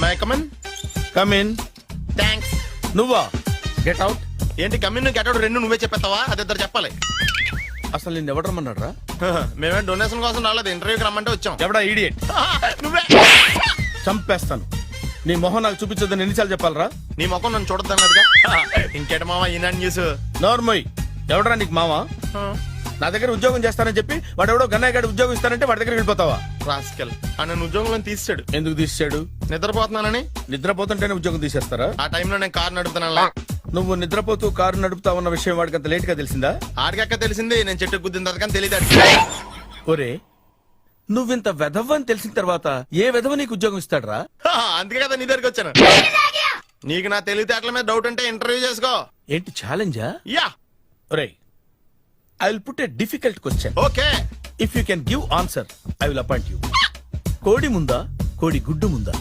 My come on. Come in. Thanks. నువ్వా? Get out. ఏంటి come in get out రెండు నువ్వే చెప్పేస్తావా? అది ఇద్దరు చెప్పాలి. అసలు నిన్ను ఎవడు రమ్మన్నాడు రా? మేమే డొనేషన్ కోసం రాలేదు, ఇంటర్వ్యూకి రమ్మంటే వచ్చాం. ఎవడా ఈడియట్? నువ్వే. చంపేస్తాను. నీ మొహం నాకు చూపించొద్దని ఎన్నిసార్లు చెప్పాలరా? నీ ముఖం నన్ను చూడద్దన్నదిగా. ఇంకేట మామ ఈనాడు న్యూస్. నోర్మోయ్, ఎవడరా నీకు మావా? నా దగ్గర ఉద్యోగం చేస్తానని చెప్పి వాడు ఎవడో గన్నయ్య గారి ఉద్యోగం ఇస్తానంటే వాడి దగ్గర వెళ్ళిపోతావా? రాస్కెల్ నన్ను ఉద్యోగంలో తీసాడు. ఎందుకు తీసాడు? నిద్రపోతున్నానని. నిద్రపోతుంటేనే ఉద్యోగం తీసేస్తారా? ఆ టైంలో నేను కారు నడుపుతున్నా. నువ్వు నిద్రపోతూ కారు నడుపుతా ఉన్న విషయం వాడికి అంత లేట్ గా తెలిసిందా? ఆడికక్క తెలిసింది, నేను చెట్టు గుద్దిన తర్వాత కానీ తెలియదు. ఒరే, నువ్వింత వెధవ్ అని తెలిసిన తర్వాత ఏ వెధవ నీకు ఉద్యోగం ఇస్తాడరా? అందుకే కదా నీ దగ్గరికి వచ్చాను. నీకు నా తెలివితేటల మీద డౌట్ అంటే ఇంటర్వ్యూ చేసుకో. ఏంటి ఛాలెంజా? యా. ఒరే, I will put a difficult question. Okay. If you can give answer I will appoint you. కోడి ముందా, కోడి గుడ్డు ముందా?